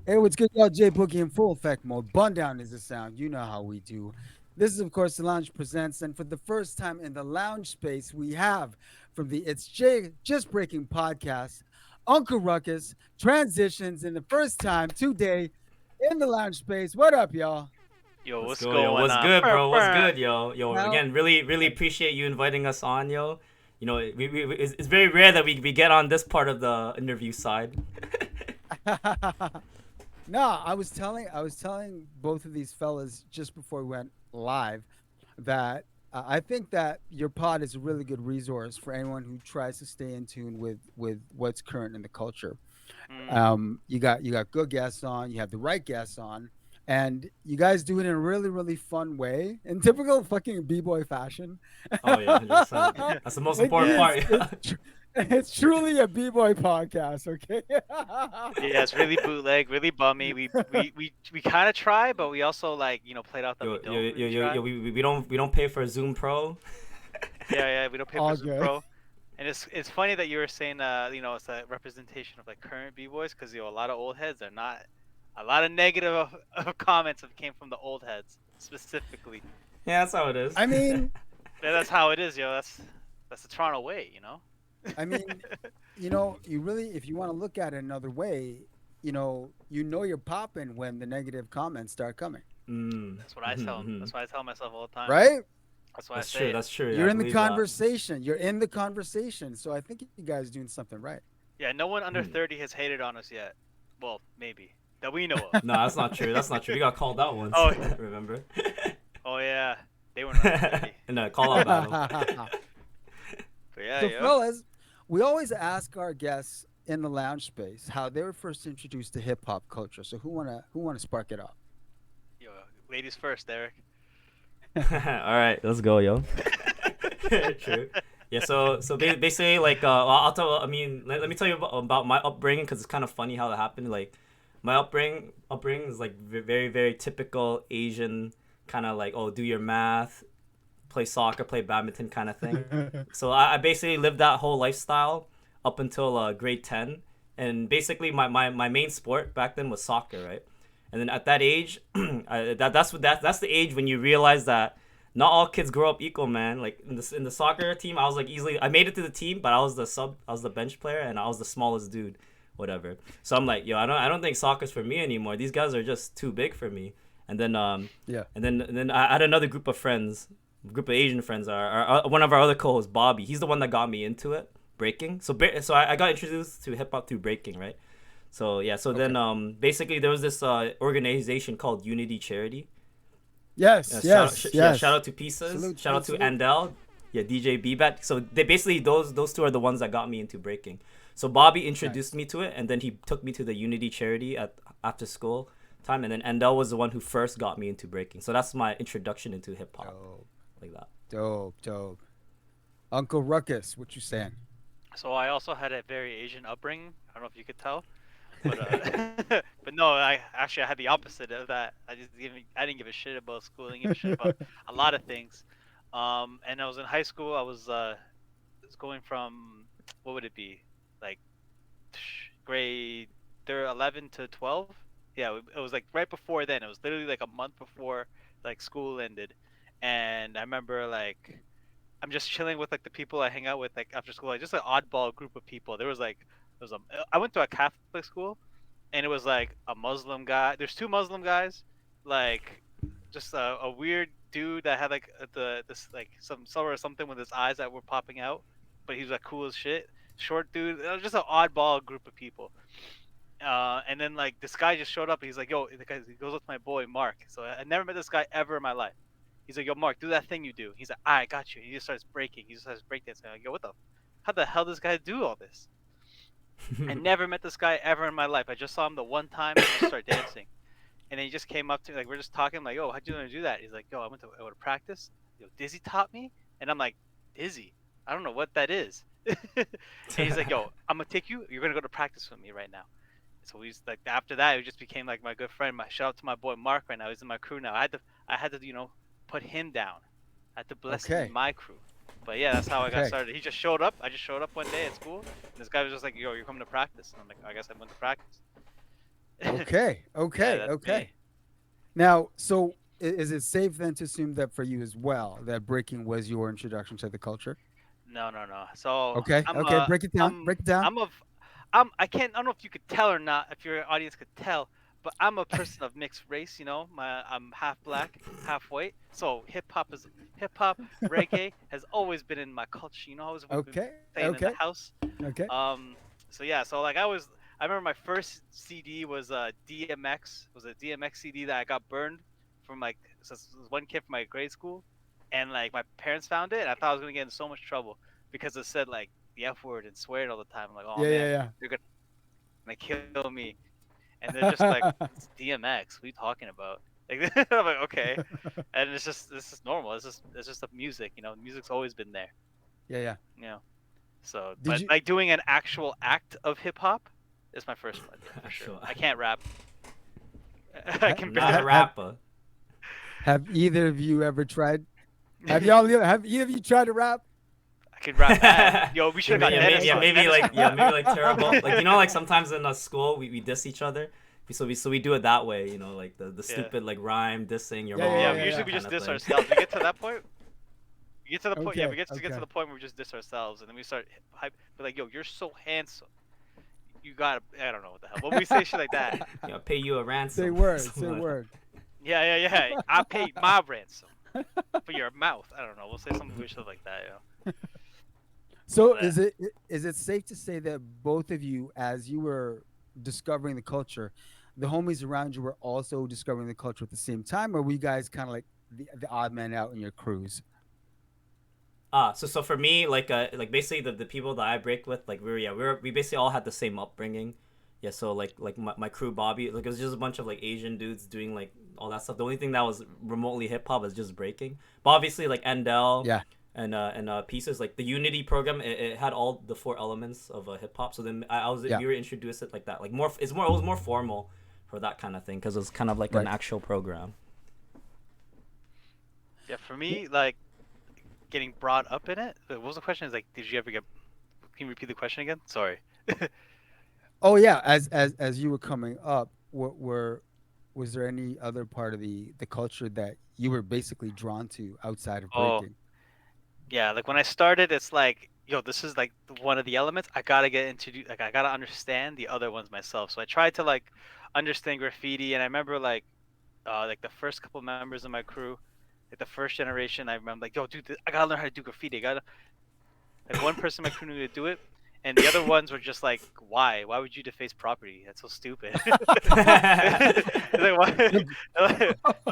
Hey, what's good, y'all? J Boogie in full effect mode. Bun down is the sound. You know how we do. This is, of course, the Lounge Presents, and for the first time in the lounge space, we have from the It's J Just Breaking podcast, Uncle Ruckus transitions in the first time today in the lounge space. What up, y'all? Yo, Let's what's go, yo. going What's on? good, Brr, bro? What's brr. good, yo? Yo, Now, again, really appreciate you inviting us on, yo. It's very rare that we get on this part of the interview side. no, I was telling both of these fellas just before we went live that I think that your pod is a really good resource for anyone who tries to stay in tune with what's current in the culture. Mm. You got good guests on, you have the right guests on, and you guys do it in a really fun way in typical fucking b-boy fashion. Oh yeah, 100%. That's the most It important Yeah, part. is it's truly a b-boy podcast, okay? yeah, it's really bootleg, really bummy. We kind of try, but we also like played out that we don't really try. We don't pay for Zoom Pro. Yeah, we don't pay for All Zoom good. Pro. And it's funny that you were saying it's a representation of like current b boys because a lot of old heads are not. A lot of negative of comments have came from the old heads specifically. Yeah, that's how it is. I mean, Yeah, that's how it is, yo. That's the Toronto way. I mean, you really, if you want to look at it another way, you're popping when the negative comments start coming, That's what I tell 'em. That's what I tell myself all the time. right? That's why I That's say true. it. That's true. Yeah, You're I in the believe that. conversation. You're in the conversation. So I think you guys doing something right. Yeah, no one under Hmm. 30 has hated on us yet. Well, maybe that we know of. No, that's not true. That's not true. We got called out once. Oh, Remember? oh yeah, they were under 30. In a call out battle. But yeah, So, yo, fellas, we always ask our guests in the lounge space how they were first introduced to hip hop culture. So, who wanna spark it up? yo, ladies first, Eric. All right, let's go, yo. True. Yeah. So basically, like, I'll tell. I mean, let me tell you about my upbringing because it's kind of funny how that happened. Like, my upbringing is like very typical Asian kind of like, oh, do your math, play soccer, play badminton kind of thing. So I basically lived that whole lifestyle up until grade 10. And basically my main sport back then was soccer, right? And then at that age, that's the age when you realize that not all kids grow up equal, man. Like in the soccer team, I was like easily I made it to the team, but I was the bench player and I was the smallest dude, whatever. So I'm like, yo, I don't think soccer's for me anymore. These guys are just too big for me. And then Yeah. and then I had another group of Asian friends. One of our other co-hosts, Bobby. He's the one that got me into it, breaking. So I got introduced to hip hop through breaking, right? So yeah. So then Okay. basically there was this organization called Unity Charity. Yes. Yes. Yes. Shout out to Pieces. Shout out to Salute. Andel. Yeah, DJ Bbet. So they basically those two are the ones that got me into breaking. So Bobby introduced Nice. me to it, and then he took me to the Unity Charity at after school time, and then Andel was the one who first got me into breaking. So that's my introduction into hip hop, Dope. like that. Dope. Uncle Ruckus, what you saying? So I also had a very Asian upbringing. I don't know if you could tell, but but no, I had the opposite of that. I didn't give a shit about school. I didn't give a shit about a lot of things. And I was in high school. I was going from what would it be like grade 11 to 12. Yeah, it was like right before then. It was literally like a month before like school ended, and I remember like I'm just chilling with like the people I hang out with like after school, like just an oddball group of people. There was a I went to a Catholic school, and it was like a Muslim guy. There's two Muslim guys, like just a weird dude that had like this like some color or something with his eyes that were popping out, but he was like cool as shit. Short dude. It was just an oddball group of people. And then like this guy just showed up. And he's like, "Yo," the guy, he goes with my boy Mark. So I never met this guy ever in my life. He's like, "Yo, Mark, do that thing you do." He's like, "I got you." He just starts breaking. He just starts breakdancing. I go, "What the? How the hell does this guy do all this?" I never met this guy ever in my life. I just saw him the one time and just started dancing. And then he just came up to me, like we're just talking, like, "Yo, how'd you learn to do that?" He's like, "Yo, I went to practice. Yo, Dizzy taught me." And I'm like, "Dizzy? I don't know what that is." And he's like, "Yo, I'm gonna take you. You're gonna go to practice with me right now." So we just, like after that, it just became like my good friend. My shout out to my boy Mark right now. He's in my crew now. I had to put him down. I had to bless him in Okay. my crew. But yeah, that's how I got Okay. started. He just showed up. I just showed up one day at school, and this guy was just like, "Yo, you're coming to practice." And I'm like, "I guess I went to practice." Okay, Yeah, okay, that's okay. me. Now, so is it safe then to assume that for you as well, that breaking was your introduction to the culture? No, no, no. So Okay, I'm okay, a break it down. I'm Break it down. I'm of I can't I don't know if you could tell or not, if your audience could tell, but I'm a person of mixed race, you know. I'm half black, half white. So hip hop, reggae has always been in my culture, you know, always we've been Okay, playing in okay, the house. okay. So yeah, so like I remember my first CD was DMX, was a DMX CD that I got burned from like this one kid from my grade school, and like my parents found it, and I thought I was gonna get in so much trouble because it said like the F word and swearing all the time. I'm like, oh Yeah, man, yeah, they're gonna kill me, and they're just like, yeah. it's DMX. What are you talking about? Like, I'm like, okay, and it's just normal. It's just the music, you know. Music's always been there, Yeah, yeah. you know. So, Did but you like doing an actual act of hip hop is my first one, yeah, for sure. Actual, I can't rap. I ha, can not barely. a have rapper. have either of you ever tried? Have either of you tried to rap? I can rap bad. Yo, we should have got Dennis Okay. on. Dennis. Maybe like terrible. Like you know, like sometimes in a school we diss each other. So we do it that way, you know, like the Yeah. stupid like rhyme dissing your Yeah, yeah, Yeah, mom, yeah, usually yeah. that we kind just of diss thing. ourselves. We get to that point. We get to the point. Yeah, we Okay, get to okay. the point where we just diss ourselves, and then we start hype. We're like, yo, you're so handsome. You got. I don't know what the hell. When we say shit like that. Yeah, pay you a Say ransom. word, say Something like that. word. Yeah, yeah, yeah. I paid my ransom for your mouth. I don't know. We'll say something weird shit like that. You know. So But is it safe to say that both of you, as you were discovering the culture, the homies around you were also discovering the culture at the same time, or were you guys kind of like the odd man out in your cruise? So for me, like basically the people that I break with, like we basically all had the same upbringing. Yeah, so like my crew Bobby, like it was just a bunch of like Asian dudes doing like all that stuff. The only thing that was remotely hip hop is just breaking. But obviously like Endel Yeah, and pieces like the Unity program, it had all the four elements of hip hop. So then I was yeah, we were introduced it like that, like more it was more formal for that kind of thing because it was kind of like an right. actual program. yeah, for me, like getting brought up in it. What was the question? Is like, did you ever get? Can you repeat the question again? Sorry. Oh yeah, as you were coming up, were was there any other part of the culture that you were basically drawn to outside of Oh, breaking? yeah. Like when I started, it's like, yo, this is like one of the elements. I gotta get into. Like I gotta understand the other ones myself. So I tried to like understand graffiti, and I remember like the first couple members of my crew, like the first generation. I remember like, yo, dude, I gotta learn how to do graffiti. I gotta like one person in my crew knew to do it, and the other ones were just like, why? Why would you deface property? That's so stupid. It's like, why?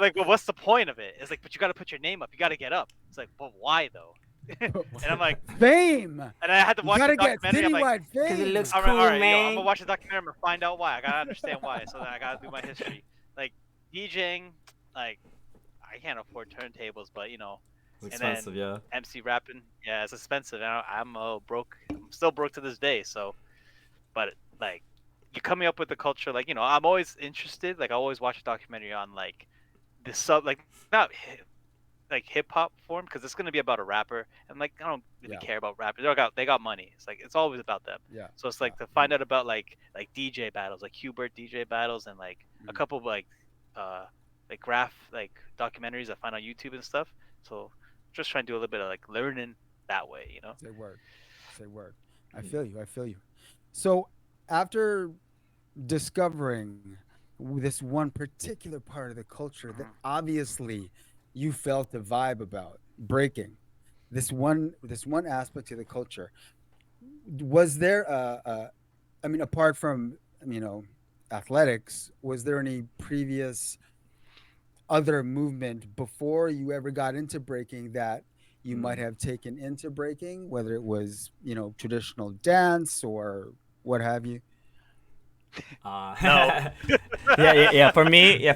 Like, well, what's the point of it? It's like, but you got to put your name up. You got to get up. It's like, but why though? And I'm like, Fame. and I had to You watch the gotta get documentary. I'm like, citywide Because it fame. looks all right, cool, yo, I'm man. gonna watch the documentary. I'm gonna find out why. I gotta understand why. So then I gotta do my history. Like DJing, like I can't afford turntables, but you know, It's and expensive, then yeah. MC rapping, yeah, it's expensive. And I'm broke. I'm still broke to this day. So, but like, you're coming up with the culture. Like, you know, I'm always interested. Like, I always watch a documentary on like the like not like hip hop form because it's gonna be about a rapper. And like, I don't really Yeah, care about rappers. They got money. It's like it's always about them. yeah, So it's yeah. like to find out about like DJ battles, like Hubert DJ battles, and like a Mhm. couple of uh graph like documentaries I find on YouTube and stuff. So just trying to do a little bit of like learning that way, you know. Say word. Say word. I feel you. I feel you. So after discovering this one particular part of the culture that Mhm. obviously you felt the vibe about breaking this one aspect of the culture, was there I mean, apart from, you know, athletics, was there any previous other movement before you ever got into breaking that you might Mm. have taken into breaking, whether it was, you know, traditional dance or what have you? Uh, No.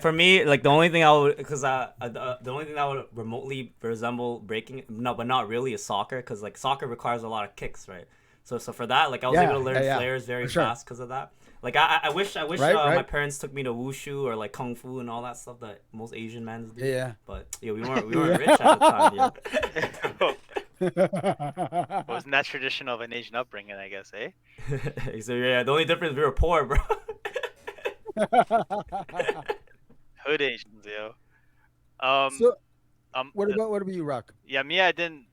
For me, like the only thing I would, because the only thing that would remotely resemble breaking, no, but not really, is soccer, because like soccer requires a lot of kicks, right? So for that, like I was able Yeah, to yeah, learn yeah, flares for very sure. fast because of that. Like I wish Right, my right. parents took me to wushu or like kung fu and all that stuff that most Asian men do. Yeah, But yeah, we weren't rich at the time, yeah. yeah. Wasn't that tradition of an Asian upbringing, I guess, eh? So yeah, the only difference we were poor, bro. Hood Asians, yo. Um, So um, what about you, Rock? yeah, me, I didn't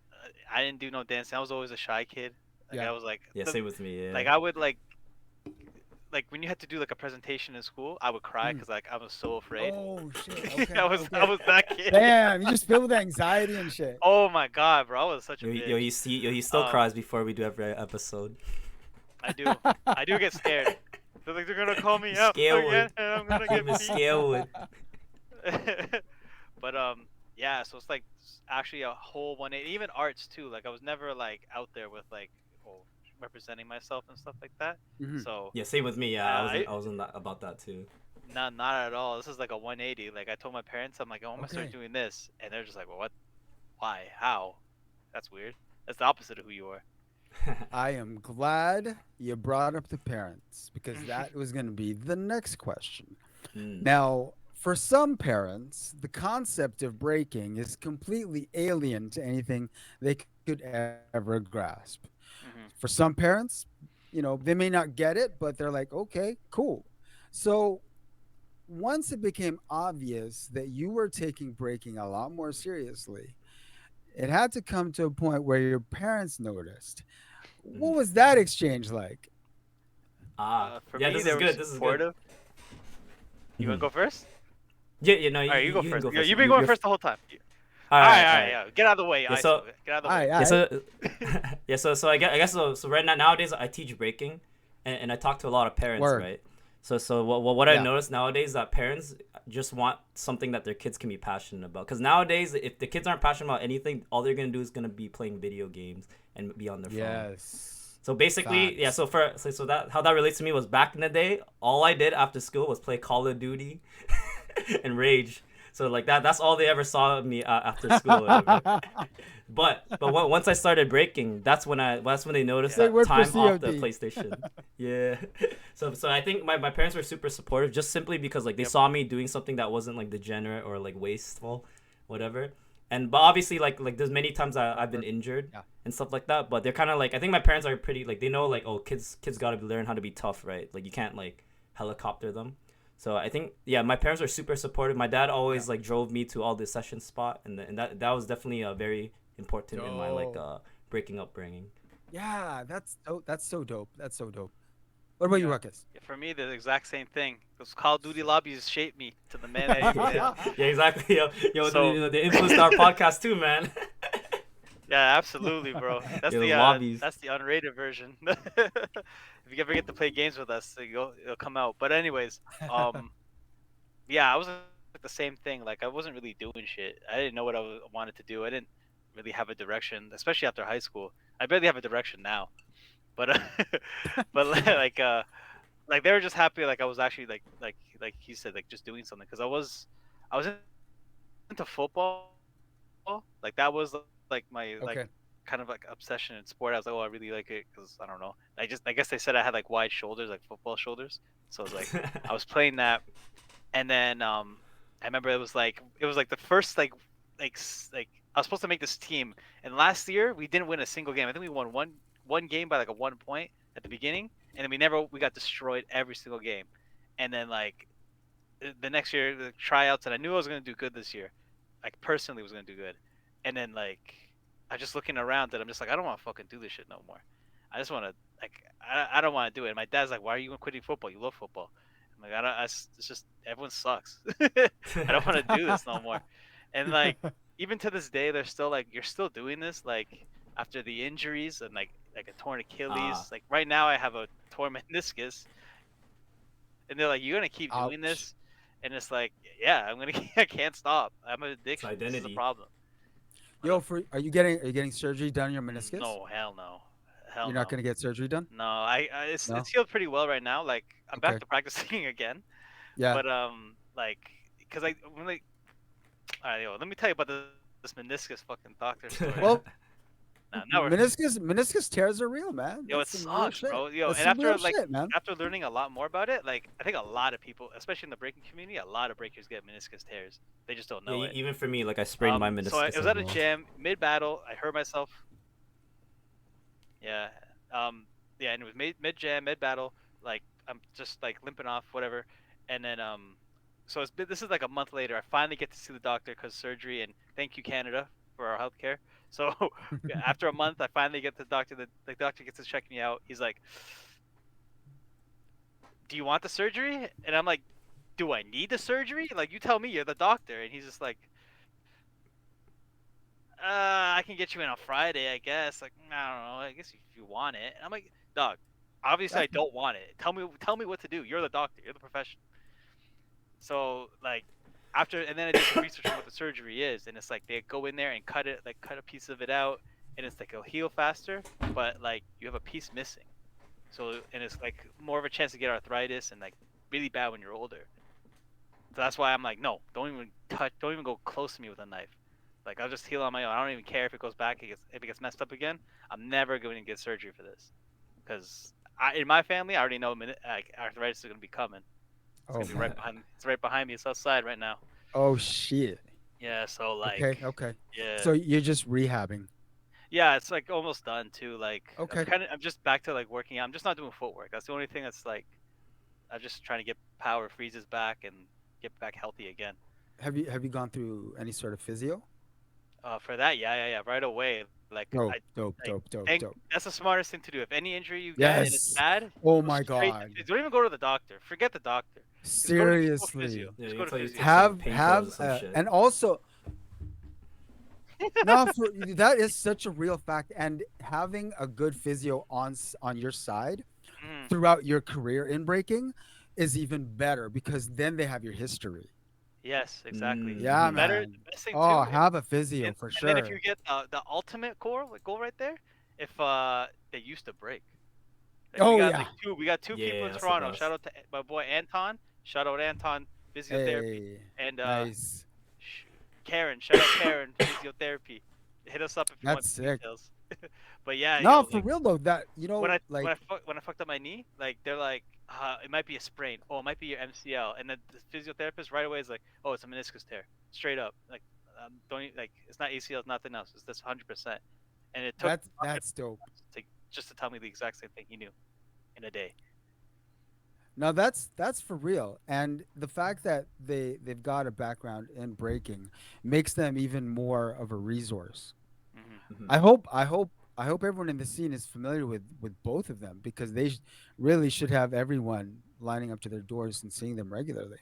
do no dancing. I was always a shy kid. Like Yeah. I was like, Yeah, same with me. Yeah. like I would like when you had to do like a presentation in school, I would cry Mm. because like I was so afraid. Oh shit. Okay. I Okay. was that kid. Damn, you just filled with anxiety and shit. Oh my god, bro, I was such a Yo, bitch. he still Um, cries before we do every episode. I do get scared. They're like they're gonna call me out Scared again, with. and I'm gonna He get was beat. scared with. But yeah, so it's like actually a whole 180. Even arts too. Like I was never like out there with like oh, representing myself and stuff like that. Mhm. So Yeah, same with me. Yeah, I I wasn't that, about that too. not at all. This is like a 180. Like I told my parents, I'm like, oh, I'm gonna start Okay. doing this, and they're just like, well, what? Why? How? That's weird. That's the opposite of who you are. I am glad you brought up the parents because that was going to be the next question. Mm. Now, for some parents, the concept of breaking is completely alien to anything they could ever grasp. For Hmm. some parents, they may not get it, but they're like, okay, cool. So once it became obvious that you were taking breaking a lot more seriously, it had to come to a point where your parents noticed. What Mhm. was that exchange like? For Yeah, me, this they is were good. This is good. supportive. You wanna Mhm. go first? Yeah, you know, All right, you go you can first. go Yeah, first. you've been going You're first the whole time. all All right, right, all all right, right. yeah. Get out of the way, Yeah, so Get out of the Aye, way. yeah, aye. so yeah, so I guess so right now nowadays I teach breaking, and I talk to a lot of parents, Word. right? So what I Yeah. noticed nowadays that parents just want something that their kids can be passionate about. Because nowadays, if the kids aren't passionate about anything, all they're gonna do is gonna be playing video games and be on their phone. Yes. So basically, yeah. Facts. So that how that relates to me was back in the day. All I did after school was play Call of Duty, and Rage. So like that's all they ever saw of me after school. Or whatever. Once I started breaking, that's when they noticed Say that word for time off the COD. PlayStation. Yeah. So I think my parents were super supportive just simply because like they Yep. saw me doing something that wasn't like degenerate or like wasteful, whatever. But obviously like there's many times I've been injured Yeah. and stuff like that. But they're kind of like I think my parents are pretty like they know like oh kids gotta learn how to be tough, right? Like you can't like helicopter them. So I think yeah, my parents were super supportive. My dad always like drove me to all the session spot, and that was definitely a very important in my like Dope. breaking upbringing. Yeah, that's dope. That's so dope. That's so dope. What about you, Yeah. Ruckus? Yeah, for me, the exact same thing. Those Call of Duty lobbies shaped me to the man I am today. Yeah, exactly. So They influenced our podcast too, man. yeah, absolutely, bro. Those lobbies. That's the unrated version. If you ever get to play games with us, it'll come out. But anyways, um, yeah, I was like the same thing. Like I wasn't really doing shit. I didn't know what wanted to do. I didn't really have a direction, especially after high school. I barely have a direction now. But but like they were just happy like I was actually like he said like just doing something because I was into football. Like that was like my like Okay. kind of like obsession in sport. I was like, oh, I really like it because I don't know. I guess they said I had like wide shoulders, like football shoulders. So I was like, I was playing that, and then I remember it was like the first like I was supposed to make this team, and last year we didn't win a single game. I think we won one game by like a 1 point at the beginning, and then we got destroyed every single game, and then like the next year the tryouts, and I knew I was gonna do good this year, like personally was gonna do good, and then like I just looking around and I'm just like I don't want to fucking do this shit no more. I just want to like I don't want to do it. And my dad's like, why are you quitting football? You love football. I'm like it's just everyone sucks. I don't want to do this no more. And like even to this day, they're still like you're still doing this like after the injuries and like a torn Ah, Achilles. Like right now I have a torn meniscus, and they're like you're gonna keep doing Ouch. this, and it's like yeah I'm gonna I can't stop. I'm an it's addiction. This is a identity. problem. Yo, are you getting surgery done on your meniscus? No, hell no, hell You're not no. gonna get surgery done? No, No. it's healed pretty well right now. Like I'm back Okay. to practicing again, Yeah. but like because I when like all right, yo, let me tell you about this meniscus fucking doctor story. Well, Nah, now we're meniscus tears are real, man. yo, it That's some real sucks, shit. bro. Yo, That's and some real after like shit, man. after learning a lot more about it, like I think a lot of people, especially in the breaking community, a lot of breakers get meniscus tears. They just don't Yeah, know it. even for me, like I sprained my So meniscus it was as at a well. gym mid battle. I hurt myself. Yeah. Yeah, and it was mid jam, mid battle. Like I'm just like limping off, whatever. and then so this is like a month later. I finally get to see the doctor because surgery, and thank you Canada for our healthcare. So after a month, I finally get the doctor. The doctor gets to check me out. He's like, "Do you want the surgery?" And I'm like, "Do I need the surgery? Like, you tell me. You're the doctor." And he's just like, I can get you in on Friday, I guess. Like, I don't know. I guess if you want it." And I'm like, "Dog, obviously I That's don't want it. Tell me what to do. You're the doctor. You're the professional." So like after, and then I did some research on what the surgery is, and it's like they go in there and cut a piece of it out, and it's like it'll heal faster, but like you have a piece missing. So and it's like more of a chance to get arthritis and like really bad when you're older. So that's why I'm like, no, don't even go close to me with a knife. Like I'll just heal on my own. I don't even care if it goes back, if it gets messed up again. I'm never going to get surgery for this, because in my family I already know like arthritis is going to be coming. It's oh gonna be right man. behind. It's right behind me. It's outside right now. Oh shit. Yeah. So Okay, like, okay. yeah, So you're just rehabbing. yeah. It's like almost done too. Like Okay. I'm just back to like working out. I'm just not doing footwork. That's the only thing that's like, I'm just trying to get power freezes back and get back healthy again. Have you gone through any sort of physio? For that, yeah. Right away. Dope, dope, dope, dope, dope. That's the smartest thing to do. If any injury you get and it's Yes. bad, Oh go my straight. god. Don't even go to the doctor. Forget the doctor. Just go Seriously. physio. Yeah, Just you go to tell you physio. take some Have painkillers or some shit. and also no, for that is such a real fact. And having a good physio on your side Mhm. throughout your career in breaking is even better because then they have your history. Yes, exactly. Yeah, Mm-hmm. man. The best thing Oh, too, have a physio for and then if sure. you get the ultimate core like goal right there, if they used to break, like Oh yeah. we got two people Yeah, in that's the Toronto. Shout best. out to my boy Anton. Shout out Anton physiotherapy, Hey, and nice. sh- Karen. Shout out Karen physiotherapy. Hit us up if you want That's the sick. details. But yeah, No, yo, for like real though. That like when I fucked up my knee, like they're like, it might be a sprain. Oh, it might be your MCL. And then the physiotherapist right away is like, oh, it's a meniscus tear, straight up. Like, like it's not ACL, it's nothing else. It's this 100%. And it took that's dope. to just to tell me the exact same thing he knew in a day. No, that's for real. And the fact that they've got a background in breaking makes them even more of a resource. Hmm. Hmm. I hope everyone in the scene is familiar with both of them because they really should have everyone lining up to their doors and seeing them regularly.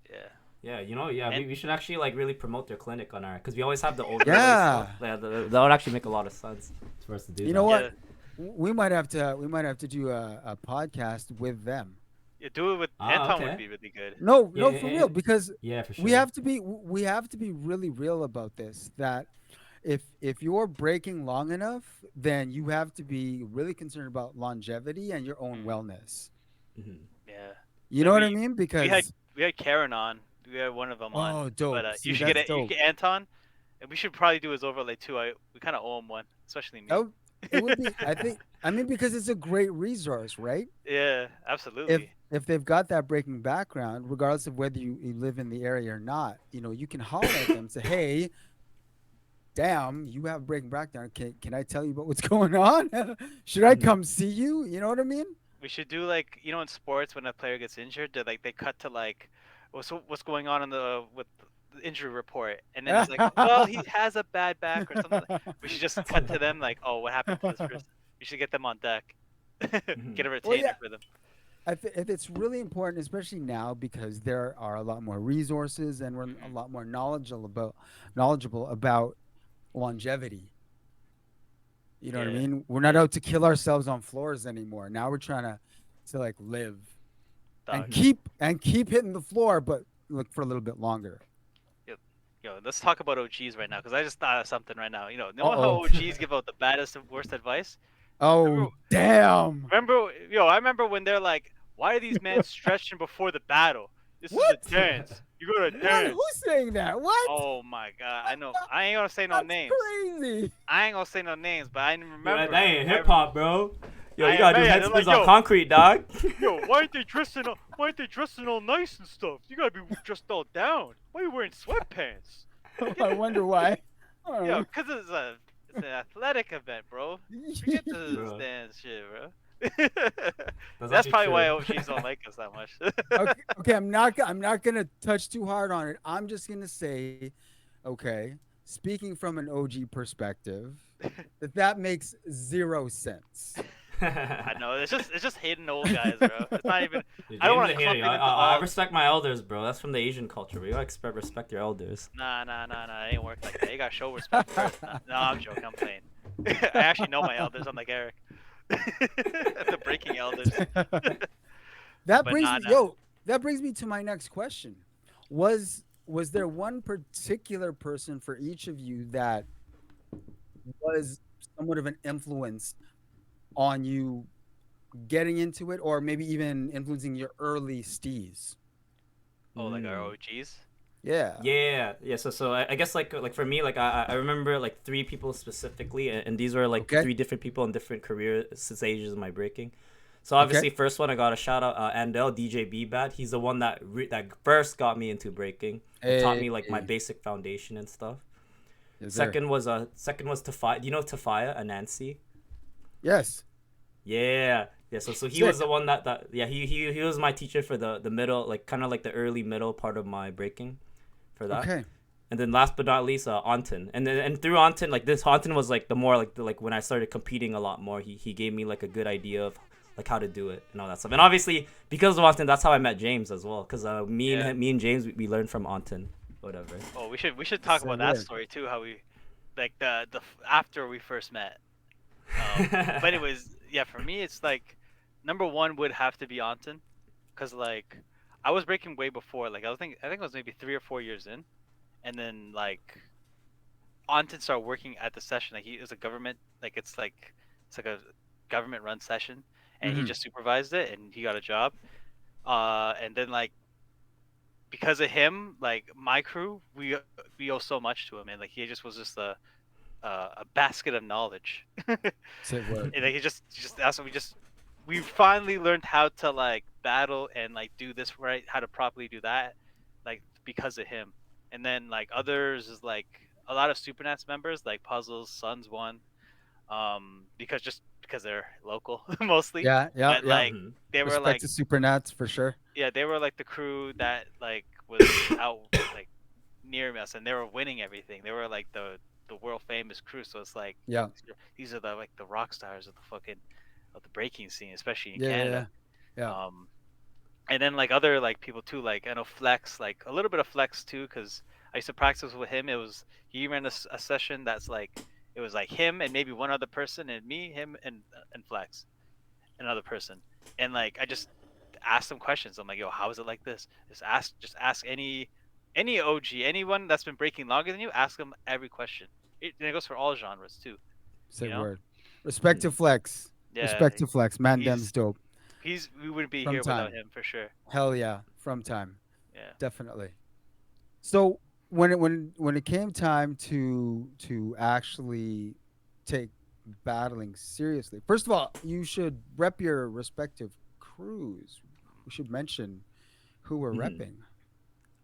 Yeah. Yeah, yeah, And we should actually like really promote their clinic on our, because we always have the older Yeah. stuff. Yeah, that would actually make a lot of sense for us to do You that. know what? yeah, We might have to do a podcast with them. do it with Ah, Anton would okay. be really good. No, Yeah, no, for real, because yeah, for we sure. have to be really real about this. That if you're breaking long enough, then you have to be really concerned about longevity and your own Mm, wellness. Hmm. yeah. You know Like what I mean? we had Because we had Karen on. We had one of them on. oh, But dope. you See, should get that's it. You dope. get Anton, and we should probably do his overlay too. We kind of owe him one, especially That me. would, it would be. I mean, because it's a great resource, right? Yeah, If absolutely. if they've got that breaking background, regardless of whether you live in the area or not, you can holler at them and say, "Hey, damn, you have breaking background. Can I tell you about what's going on? Should I Hmm. come see you? You know what I mean?" We should do like in sports when a player gets injured, they cut to like what's going on in the with the injury report, and then it's like, well, he has a bad back or something. We should just cut to them like, oh, what happened to this person? We should get them on deck. Hmm. Get a Well, yeah, retainer for them. it's really important, especially now because there are a lot more resources and we're a Hmm. lot more knowledgeable about longevity. You know what I Yeah, mean? We're not yeah, out to kill ourselves on floors anymore. Now we're trying to like live and dog. Hmm. keep hitting the floor, but look for a little bit longer. Yo, let's talk about OGs right now because I just thought of something right now. Uh Know how oh. OGs give out the baddest and worst advice? Oh Remember, damn. I remember when they're like, "Why are these men stretching before the battle? This is a What? dance. You gotta What? dance." Who's saying that? What? Oh my god, I know. I ain't gonna say no That's names. crazy. I ain't gonna say no names, but I Yo, that remember. ain't hip hop, bro. Yo, you I gotta do yeah, head they're spins like, on concrete, dog. why aren't they dressing all nice and stuff? You gotta be dressed all down. Why are you wearing sweatpants? I wonder why. I don't Yo, know. cause it's an athletic event, bro. Forget the Bro. dance shit, bro. That's That's actually probably why true. OGs don't like us that much. Okay, okay, I'm not gonna touch too hard on it. I'm just gonna say, okay, speaking from an OG perspective, that makes zero sense. I know it's just hating old guys, bro. It's not even. Dude, I don't James want the to hater. clump it into I all. respect my elders, bro. That's from the Asian culture. We gotta respect your elders. Nah. It ain't work like that. You gotta show respect first. Nah, no, I'm joking. I'm playing. I actually know my elders. I'm like Eric, the breaking elders. That But brings nah, me, nah. yo, that brings me to my next question. Was there one particular person for each of you that was somewhat of an influence on you getting into it, or maybe even influencing your early steez? Oh, like our Mm. OGs. Yeah. Yeah. So I guess like for me, like I remember like three people specifically, and these were like Okay. three different people in different career stages of my breaking. So Okay. obviously, first one I got a shout out Andel DJ B Bad. He's the one that first got me into breaking. He taught Hey. me like my basic foundation and stuff. Yes, sir. Second was Tafaya. Do you know Tafaya Anansi? Yes. Yeah. So he was Sick. the one that yeah he was my teacher for the middle, like kind of like the early middle part of my breaking, for that. Okay. And then last but not least, Anton. And through Anton, like this Anton was like the more like when I started competing a lot more, he gave me like a good idea of like how to do it and all that stuff. And obviously because of Anton, that's how I met James as well. Cause Yeah. me and James we learned from Anton, whatever. Oh, we should talk Say about that word. story too. How we, like after we first met. But anyways, yeah, for me it's like number one would have to be Anton, cause like I was breaking way before. Like I think I was maybe 3 or 4 years in, and then like Anton started working at the session. Like he is a government, like it's like a government run session, and he Hmm. just supervised it, and he got a job. And then like because of him, like my crew, we owe so much to him, and like he just was just a basket of knowledge. Say word. And like he just that's what we finally learned how to like battle and like do this right, how to properly do that, like because of him. And then like others is like a lot of Supernats members, like Puzzles, Sons one, because they're local mostly. Yeah. Yeah. But Yeah. like Mhm. they were Respect like to super nuts for sure. yeah, they were like the crew that like was out like near us, and they were winning everything. They were like the world famous crew. So it's like Yeah. these are the like the rock stars of the fucking of the breaking scene, especially in Yeah. Yeah. Canada. Yeah. Yeah. Um, and then like other like people too, like I know Flex, like a little bit of Flex too, because I used to practice with him. It was he ran a session that's like it was like him and maybe one other person, and me, him, and Flex, another person, and like I just ask them questions. I'm like, yo, how is it like this? Just ask any OG, anyone that's been breaking longer than you, ask them every question. And it goes for all genres too, Say you know? word. Respect to Mhm. flex. Yeah, Respect to flex. Man, them's he's dope. we wouldn't be From here without time. him for sure. Hell yeah. From time. Yeah. Definitely. So when it came time to actually take battling seriously, first of all, you should rep your respective crews. We should mention who we're Mhm. repping.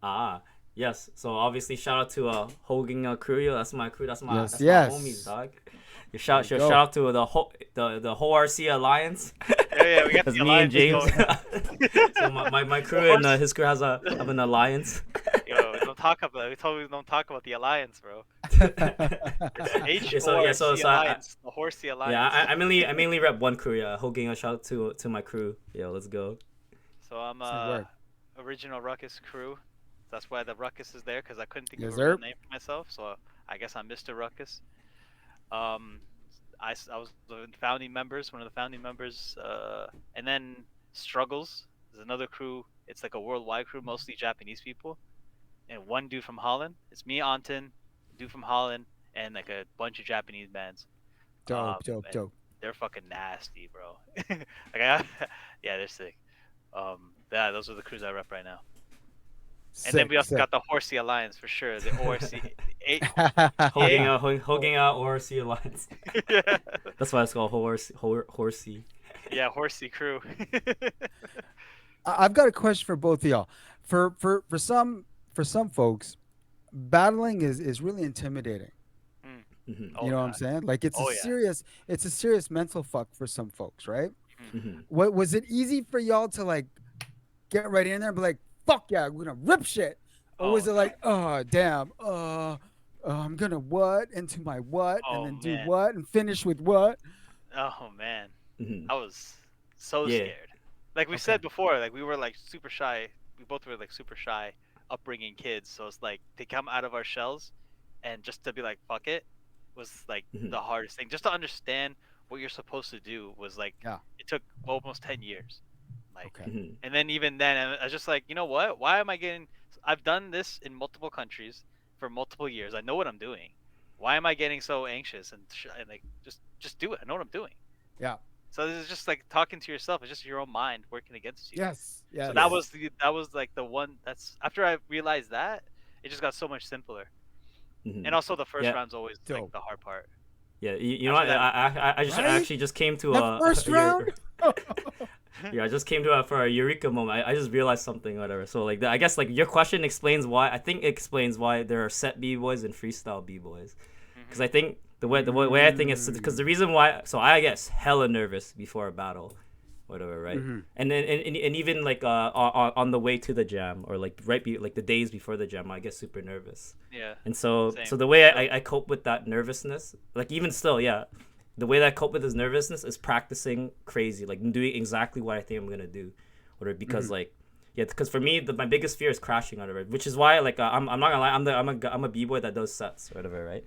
Ah, yes. So obviously, shout out to Hogan crew. Yo, that's my crew. Yes, That's my homies, yes. dog. There we Shout go. out to the whole RC Alliance. Yeah, we got That's the me and alliances Let's go. James. going. So my The crew and horse. his crew have an alliance. Yo, don't talk about. We told you don't talk about the alliance, bro. It's Yeah, HORC I Alliance, the Horsey yeah, Alliance. I mainly rep one crew. Yeah, Hogan, a shout out to my crew. Yo, let's go. So I'm Say word. original Ruckus crew. That's why the Ruckus is there, because I couldn't think of Yes, a real sir. name for myself. So I guess I'm Mr. Ruckus. Um, I was the founding members, one of the founding members. And then Struggles is another crew. It's like a worldwide crew, mostly Japanese people. And one dude from Holland. It's me, Anton, a dude from Holland, and like a bunch of Japanese bands. Dope, dope, And dope. they're fucking nasty, bro. Yeah, they're sick. Yeah, those are the crews I rep right now. And then we Sick, also sick. got the Horsey Alliance for sure. The ORC, A, A, Hogan out Horsey Alliance. yeah, That's why it's called Horsey. yeah, Horsey crew. I've got a question for both of y'all. For some folks, battling is really intimidating. Mm. Hmm. You Oh know what I'm god. saying? Like Oh yeah. it's a serious mental fuck for some folks, right? Mm. Hmm. What was it easy for y'all to like get right in there and be like, "Fuck yeah, we're gonna rip shit," or Oh was it no. like, "Oh damn, I'm gonna what into my what and Oh then do man. what and finish with what?" Oh man. Hmm. I was so Yeah. scared. Like we Okay. said before, like we were like super shy. We both were like super shy upbringing kids. So it's like they come out of our shells, and just to be like fuck it, was like Hmm. the hardest thing. Just to understand what you're supposed to do was like Yeah. it took almost 10 years. Like, Okay. Hmm. and then even then, I was just like, you know what? Why am I getting? I've done this in multiple countries for multiple years. I know what I'm doing. Why am I getting so anxious and like just do it? I know what I'm doing. Yeah. So this is just like talking to yourself. It's just your own mind working against you. Yes. So Yeah. Yes. that was like the one that's after I realized that it just got so much simpler. Hmm. And also the first Yeah. round's always like Dope. the hard part. Yeah. You know After what? that, I just Right? actually just came to That first round. your yeah, I just came to for a eureka moment. I just realized something, whatever. So like, I guess like your question explains why. I think it explains why there are set b boys and freestyle b boys. Because hmm I think the way I think it's because Mm. the reason why. So I guess hella nervous before a battle, whatever, right? Mhm. And then and even like on the way to the jam or like like the days before the jam, I get super nervous. yeah, And so same. the way Real. I cope with that nervousness, like even still, yeah, the way that I cope with this nervousness is practicing crazy, like doing exactly what I think I'm gonna do, or because Mhm. like, yeah, because for me my biggest fear is crashing out of it, which is why like I'm not gonna lie, I'm a b boy that does sets or whatever, right?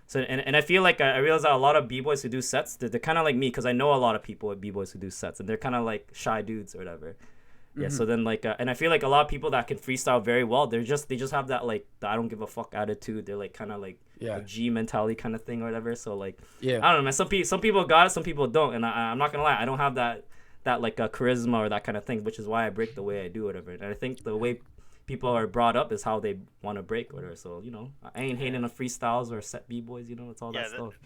So and I feel like I realize that a lot of b boys who do sets, they're kind of like me because I know a lot of people at b boys who do sets, and they're kind of like shy dudes or whatever. Yeah, so Mhm. then like and I feel like a lot of people that can freestyle very well, they just have that like the I don't give a fuck attitude. They're like kind of Yeah. like G mentality kind of thing or whatever. So like Yeah. I don't know, man. Some people got it, some people don't, and I'm not gonna lie, I don't have that like charisma or that kind of thing, which is why I break the way I do, or whatever. And I think the way people are brought up is how they want to break, or whatever. So I ain't Yeah, hating on freestyles or set b boys. It's all that yeah. stuff.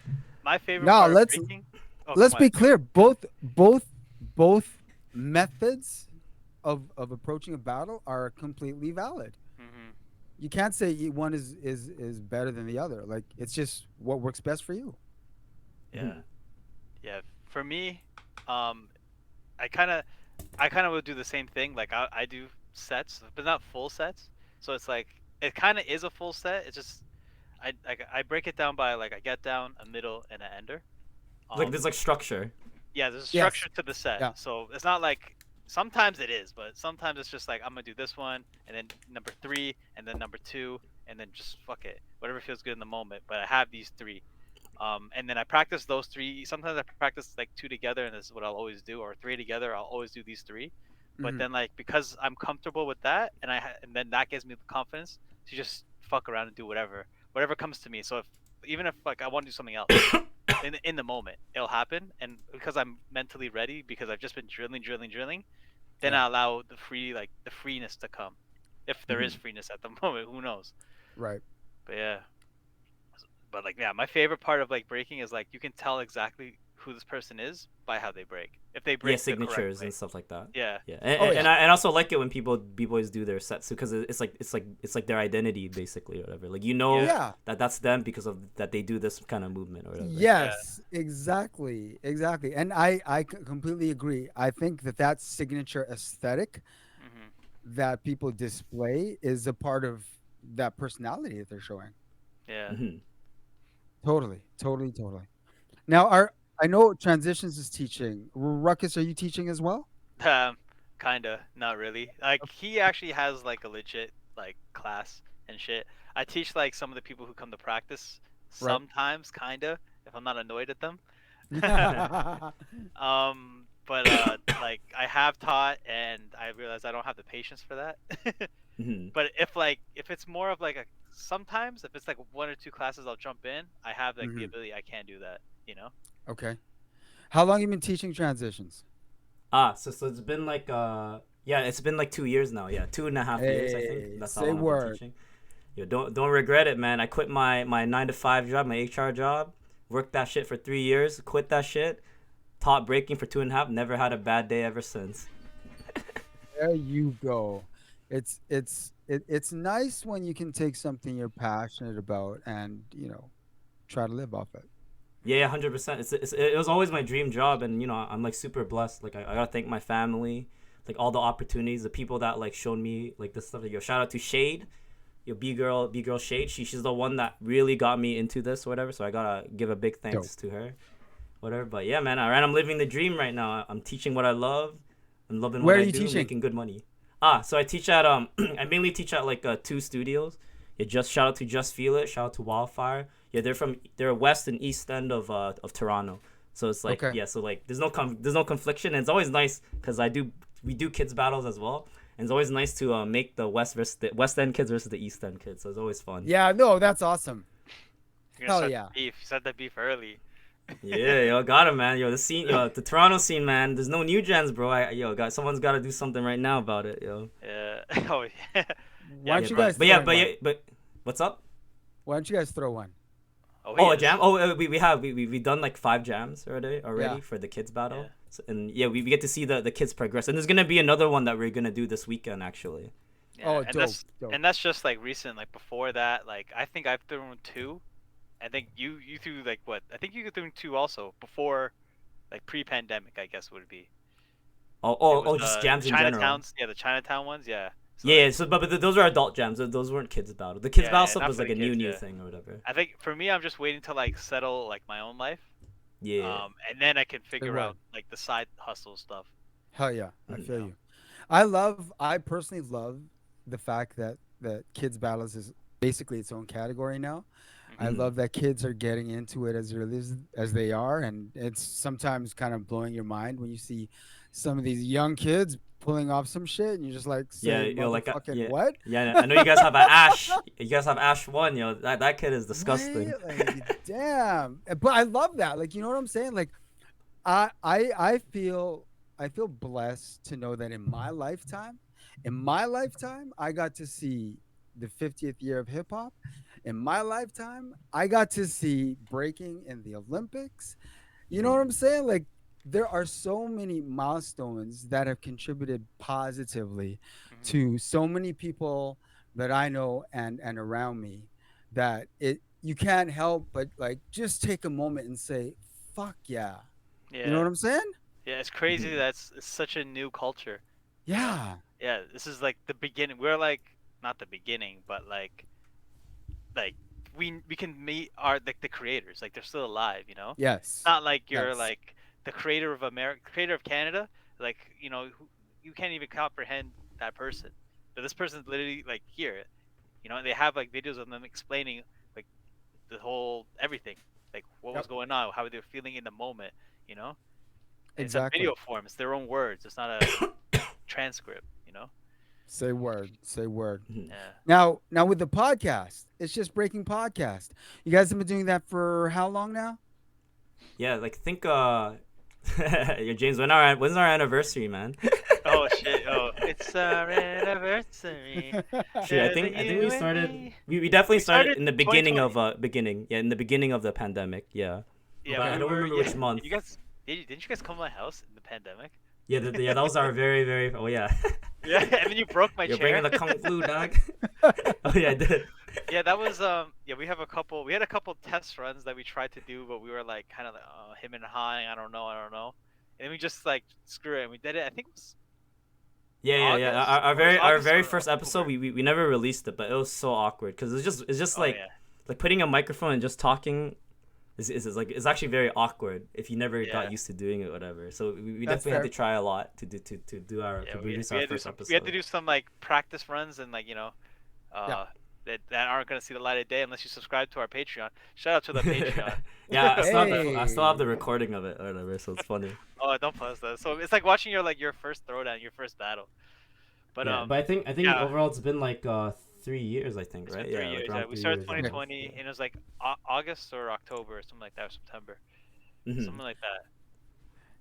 My favorite Now part of breaking. Oh, let's come be on. clear. Both methods of approaching a battle are completely valid. hmm You can't say one is better than the other. Like it's just what works best for you. Yeah, Hmm. yeah. For me, um, I kind of I kind of would do the same thing. Like I do sets, but not full sets. So it's like it kind of is a full set. It's just I break it down by like I get down, a middle, and an ender. Like there's Um, like structure. yeah, there's a Yes. structure to the set. Yeah. So it's not like sometimes it is, but sometimes it's just like I'm gonna do this one and then number three and then number two and then just fuck it, whatever feels good in the moment. But I have these three. And then I practice those three. Sometimes I practice like two together, and this is what I'll always do, or three together. I'll always do these three. But Hmm. then like because I'm comfortable with that, and then that gives me the confidence to just fuck around and do whatever comes to me. So even if like I want to do something else in the moment, it'll happen, and because I'm mentally ready, because I've just been drilling, then Yeah. I allow the freeness to come, if there is Hmm. freeness at the moment. Who knows? Right. But yeah. But like yeah, my favorite part of like breaking is like you can tell exactly who this person is by how they break. If they Yeah, break the correct signatures and way. stuff like that. Yeah. Yeah, Oh yeah. and I also like it when people b boys do their sets because it's like their identity basically or whatever. Like Yeah. Yeah. that's them because of that they do this kind of movement or whatever. Yeah. Yes. Exactly. Exactly. And I completely agree. I think that signature aesthetic Mhm. that people display is a part of that personality that they're showing. Yeah. Hmm. Totally. Totally. Totally. Now, I know transitions is teaching. Ruckus, are you teaching as well? Um, kinda, not really. Like he actually has like a legit like class and shit. I teach like some of the people who come to practice Right. sometimes, kinda, if I'm not annoyed at them. Yeah. But like I have taught, and I realize I don't have the patience for that. Hmm. But if it's more of like a sometimes if it's like one or two classes I'll jump in, I have like the Hmm. ability. I can do that, you know. Okay. How long you been teaching transitions? So it's been like yeah, it's been like 2 years now. Yeah, 2.5 years I think. Hey, That's how say long I've been word. teaching. Yo, don't regret it, man. I quit my 9 to 5 job, my HR job, worked that shit for 3 years, quit that shit, taught breaking for 2.5, never had a bad day ever since. There you go. It's nice when you can take something you're passionate about and try to live off it. Yeah, 100%. It was always my dream job, and I'm like super blessed. Like I gotta thank my family, like all the opportunities, the people that like showed me like this stuff. Like, yo, shout out to Shade, yo, B girl Shade. She's the one that really got me into this or whatever. So I gotta give a big Dope. thanks to her, whatever. But yeah, man, alright, I'm living the dream right now. I'm teaching what I love. I'm loving Where what are I you do, teaching? making good money. So I teach at I mainly teach at like two studios. Yeah, just shout out to Just Feel It, shout out to Wildfire. Yeah, they're west and east end of Toronto. So it's like, Okay. yeah, so like there's no confliction, and it's always nice because we do kids battles as well, and it's always nice to make the west end kids versus the east end kids. So it's always fun. Yeah, no, that's awesome. You're gonna Hell start yeah. the beef. You start the beef early. Yeah, yo, got it, man. Yo, the scene, yo, the Toronto scene, man. There's no new gens, bro. Someone's got to do something right now about it, yo. Yeah. Oh yeah. Why Yeah. don't Yeah, you but guys but throw yeah, in but one? yeah, but what's up? Why don't you guys throw one? Oh, Oh, a yes. jam. Oh, we done like 5 jams already Yeah. for the kids battle. Yeah. So, and yeah, we get to see the kids progress. And there's gonna be another one that we're gonna do this weekend actually. Yeah, Oh, and dope, that's dope. and that's just like recent. Like before that, like I think I've thrown two. I think you threw like what? I think you threw two also before, like pre-pandemic. I guess would be. It was Just jams in general. Chinatowns. Yeah, the Chinatown ones. Yeah. So Yeah, like, yeah. So but those are adult jams. Those weren't kids battle. The kids yeah, battle yeah, stuff not was for like the a new kids. new Yeah. thing or whatever. I think for me, I'm just waiting to like settle like my own life. Yeah. And then I can figure word. out like the side hustle stuff. Hell yeah, I Mhm. feel Yeah. you. I personally love the fact that kids battles is basically its own category now. I Mhm. love that kids are getting into it as early as they are, and it's sometimes kind of blowing your mind when you see some of these young kids pulling off some shit, and you're just like, Yeah, say, yo, like motherfucking yeah, what? yeah. I know you guys have an Ash. You guys have Ash one, yo. That kid is disgusting. What? Like, damn. But I love that. Like, you know what I'm saying? Like, I feel blessed to know that in my lifetime, I got to see the 50th year of hip hop. In my lifetime, I got to see breaking in the Olympics. You know what I'm saying? Like, there are so many milestones that have contributed positively Mhm. to so many people that I know and around me, that it you can't help but like just take a moment and say, fuck yeah. You know Yeah. what I'm saying? Yeah. It's crazy. Mhm. It's such a new culture. You know. Yeah. Yeah. This is like the beginning. We're like not the beginning, but like we can meet our like the creators. Like they're still alive. You know. It's Yes. not like you're Yes. like the creator of America, creator of Canada. Like you can't even comprehend that person. But this person's literally like here. They have like videos of them explaining like the whole everything, like what was Yep. going on, how they're feeling in the moment. You know, and it's a Exactly. video form. It's their own words. It's not a transcript. Say word. Say word. Mhm. Yeah. Now with the podcast, it's just breaking podcast. You guys have been doing that for how long now? Yeah, like think yo, James, when's our anniversary, man? Oh shit! Oh, it's our anniversary. Shit, Together, I think you we and started me. we definitely We started started in the beginning 2020. of in the beginning of the pandemic, yeah. Yeah, But but I we don't were. remember Yeah, which month. you guys didn't you guys come to my house in the pandemic? Yeah, yeah, that was our very, very. Oh yeah, Yeah, and then you broke my you're chair. bringing the kung flu, dog. Oh yeah, I did. Yeah, that was yeah, we had a couple test runs that we tried to do, but we were like kind of like him and high, I don't know. And then we just like screw it and we did it. I think it was Yeah. August. Our It was our August very or first episode, October. we never released it, but it was so awkward because it's just Oh yeah. like putting a microphone and just talking is like it's actually very awkward if you never got Yeah. used to doing it, whatever. So we That's definitely had fair. to try a lot to do our Yeah, to we, produce we our had to do first some we had to episode. do some like practice runs and like, Yeah. that aren't gonna see the light of day unless you subscribe to our Patreon. Shout out to the Patreon. Yeah, I still have the Hey. recording of it or whatever, so it's funny. Oh, don't post that. So it's like watching your first throwdown, your first battle. But Yeah, but I think yeah, overall it's been like 3 years, I think, it's been right? three Yeah, like years. Yeah, around we three started years almost. 2020 Yeah. and it was like August or October or something like that, or September, Hmm. something like that.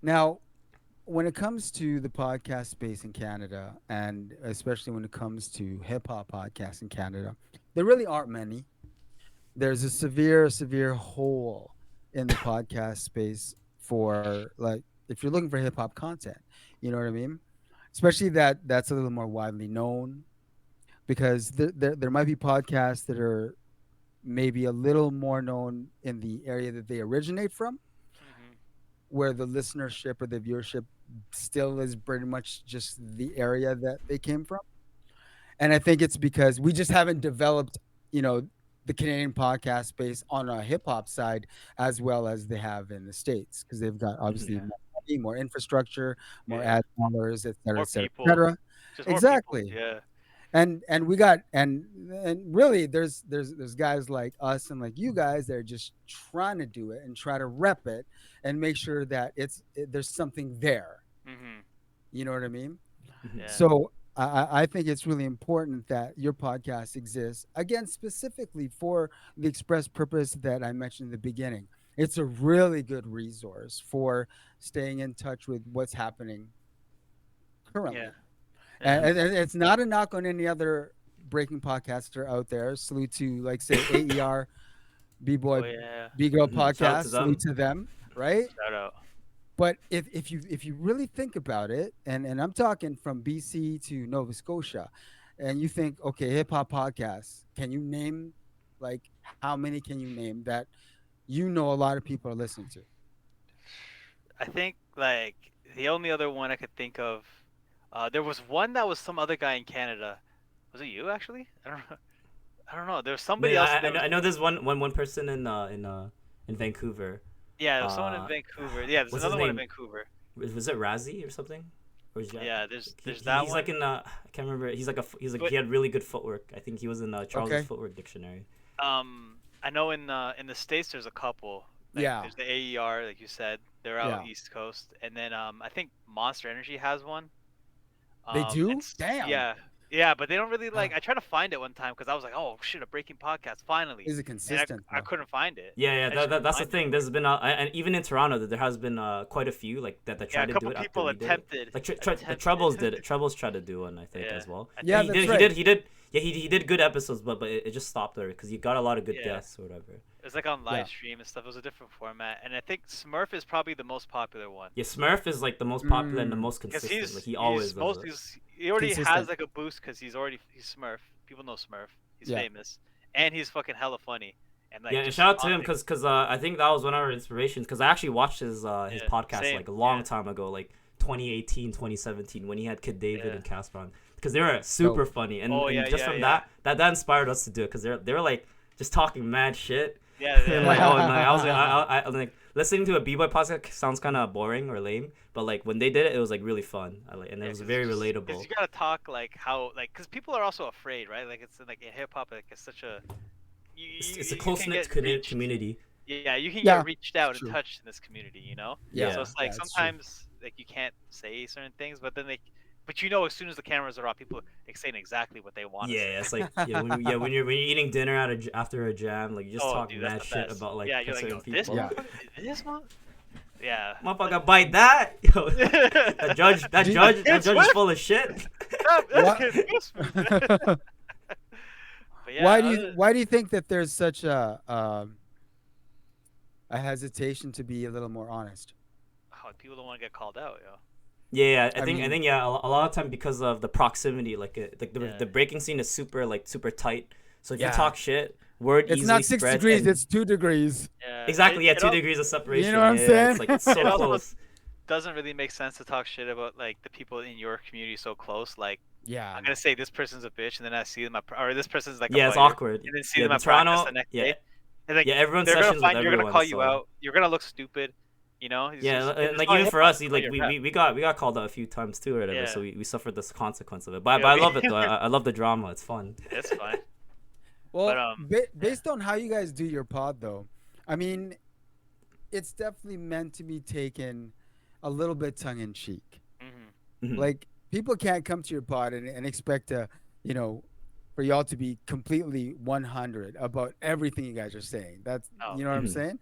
Now, when it comes to the podcast space in Canada, and especially when it comes to hip hop podcasts in Canada, there really aren't many. There's a severe hole in the podcast space for like if you're looking for hip hop content. You know what I mean? Especially that's a little more widely known because there might be podcasts that are maybe a little more known in the area that they originate from, Mhm. where the listenership or the viewership still is pretty much just the area that they came from. And I think it's because we just haven't developed, you know, the Canadian podcast space on a hip hop side as well as they have in the States, because they've got Mhm. obviously Yeah. more money, more infrastructure, more Yeah. ad dollars, et cetera, More et cetera, et people. cetera. Just more people. Exactly. Yeah. And we got and really there's guys like us and like you guys that are just trying to do it and try to rep it and make sure that there's something there. Mhm. You know what I mean? Mhm. Yeah. So I think it's really important that your podcast exists again specifically for the express purpose that I mentioned in the beginning. It's a really good resource for staying in touch with what's happening Yeah. currently. Yeah. And it's not a knock on any other breaking podcaster out there. Salute to like say AER, B Boy, Oh yeah. B Girl Mhm. Shout out to podcast. Salute them. to them, right? Shout out. But if you really think about it, and I'm talking from BC to Nova Scotia, and you think, okay, hip hop podcasts, can you name like how many can you name that you know a lot of people are listening to? I think like the only other one I could think of, there was one that was some other guy in Canada. Was it you actually? I don't know. I don't know. There was But somebody else. yeah, There was I know there's one person in Vancouver. yeah, there was someone in Uh, Vancouver. Yeah, there's what's his another one in name? Vancouver. Was it Razzie or something? Or is Yeah, there's that he's like one. in I can't remember. He's like But he had really good footwork. I think he was in Charles's Okay. footwork dictionary. I know in the states there's a couple. Like Yeah. there's the AER, like you said, they're out Yeah. East Coast, and then I think Monster Energy has one. They do? It's Damn. yeah, yeah, but they don't really Huh. like. I tried to find it one time because I was like, oh shit, a breaking podcast finally, Is it and consistent I though? couldn't find it. Yeah, yeah, I just couldn't that's the find it thing. anywhere. There's been and even in Toronto, there has been quite a few like that Yeah, tried a to do couple it after people we did it. attempted Like the attempted. Troubles did it. Troubles tried to do one, I think, Yeah, as well. Yeah, And that's right. he did. Yeah, he did good episodes, but it just stopped there because he got a lot of good yeah. guests or whatever. It was like on Yeah. live stream and stuff. It was a different format, and I think Smurf is probably the most popular one. Yeah, Smurf is like the most popular and the Mm, most Because consistent. Like he he's always does most it. he already has consistent. like a boost because he's Smurf. People know Smurf. He's Yeah. famous, and he's fucking hella funny, and Yeah, like and just shout out to him spontaneous. because I think that was one of our inspirations because I actually watched his Yeah, podcast same. like a long Yeah, time ago, like 2018, 2017 when he had Kid David yeah. and Casper on because they were super Dope. funny Oh and yeah, just yeah, from yeah, that inspired us to do it because they were like just talking mad shit yeah, and yeah. like oh and like, I like listening to a b-boy podcast sounds kind of boring or lame but like when they did it was like really fun and it Yeah, was very because relatable. you gotta talk like how like because people are also afraid, right? Like it's like in hip hop, like it's such a It's a you close can knit get reached. community. Yeah, you can Yeah. get reached It's out and true. touched in this community, you know. Yeah. So Yeah. it's like Yeah, it's true. sometimes like you can't say certain things, but then but you know, as soon as the cameras are off, people are saying exactly what they want to say. Yeah, it's like when you're eating dinner after a jam, like you just Oh, talk dude, that's mad the shit best. about like Yeah, you're like, certain yo, this people. Yeah. motherfucker, this one, yeah. Motherfucker, bite that! Yo, Do- that It's judge is Swift. full of shit. What? But yeah, Why do you think that there's such a hesitation to be a little more honest? oh, people don't want to get called out, yo. Yeah, I mean, yeah, a lot of time because of the proximity, like Yeah. the breaking scene is super tight. So if you Yeah. talk shit, word it's easily not 6 degrees, spreads. it's 2 degrees. Yeah, Exactly, yeah, it 2 degrees of separation. You know what I'm yeah, saying? it's like it's so It also close. doesn't really make sense to talk shit about like the people in your community so close. Like Yeah. I'm gonna say this person's a bitch, and then I see them or this person's like Yeah, a it's fighter, awkward. and then see Yeah, them in at practice Toronto, the next yeah, day, and like yeah, everyone they're gonna sessions find with you're gonna everyone. call you So out. You're gonna look stupid, you know. yeah, and and it's like not even hip for hop, us, it's not like your rap. we got called out a few times too or whatever. So Yeah, we suffered this consequence of it. But yeah, I love it though. I love the drama. It's fun. it's fine. But Well, yeah, based on how you guys do your pod, though, I mean, it's definitely meant to be taken a little bit tongue in cheek. hmm Mhm. Like, people can't come to your pod and expect to, you know, for y'all to be completely 100 about everything you guys are saying. That's, no. you know what I'm Mhm. saying?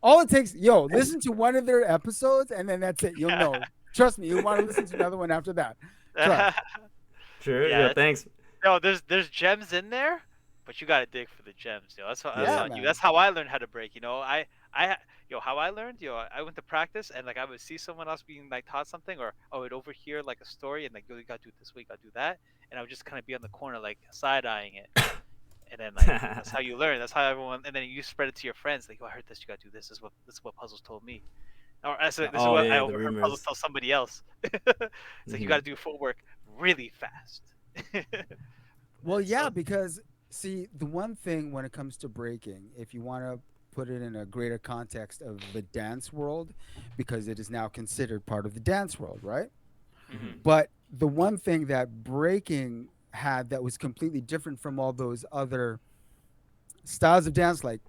All it takes, yo, listen to one of their episodes and then that's it. You'll know. Trust me, you'll want to listen to another one after that. Trust. Sure. Yeah, Yeah. Thanks. no, there's gems in there, but you gotta dig for the gems, yo. That's Yeah. Yeah, on you. man. That's how I learned how to break. You know, yo, how I learned, yo, I went to practice and like I would see someone else being like taught something, or I would overhear like a story and like, yo, you gotta do it this way, you gotta do that, and I would just kind of be on the corner like side eyeing it, and then like that's how you learn. That's how everyone, and then you spread it to your friends. Like, oh, I heard this. You gotta do this. This is what puzzles told me. Or Yeah. this is Oh what I yeah, the overheard puzzles rumors. tell somebody else. It's like you Hmm. gotta do footwork really fast. Well, So yeah, because see, the one thing when it comes to breaking, if you want to put it in a greater context of the dance world, because it is now considered part of the dance world, right? hmm But the one thing that breaking had that was completely different from all those other styles of dance, like,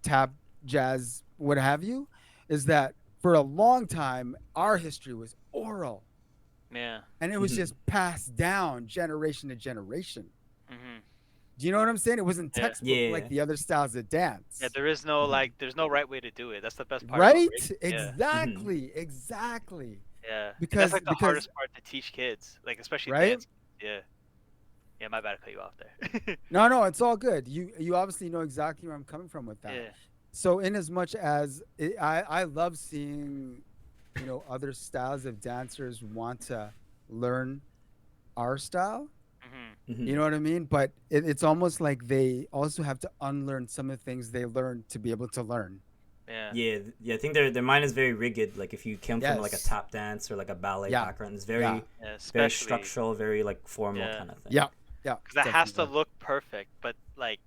tap, jazz, what have you, is that for a long time, our history was oral yeah. and it was Hmm. just passed down generation to generation. hmm Do you know what I'm saying? It wasn't Yeah. textbook like Yeah. the other styles of Yeah. dance. There is no Hmm. like. There's no right way to do it. That's the best part about Right? breaking. Yeah. Hmm. Exactly. Exactly. Yeah. And that's Because like the because hardest part to teach kids, like especially right? dance. Yeah. Yeah. My bad. I cut you off there. No, no, it's all good. You obviously know exactly where I'm coming from with that. Yeah. So in as much as I love seeing, other styles of dancers want to learn our style. hmm You Hmm. know what I mean? But it's almost like they also have to unlearn some of the things they learned to be able to learn. Yeah. Yeah, yeah. I think their mind is very rigid. Like if you came from like a Yes. tap dance or like a ballet Yeah. background, it's Yeah. Yeah. very Especially. structural, very like formal Yeah. kind of thing. Yeah. Yeah. Because that has to Definitely. look perfect, but like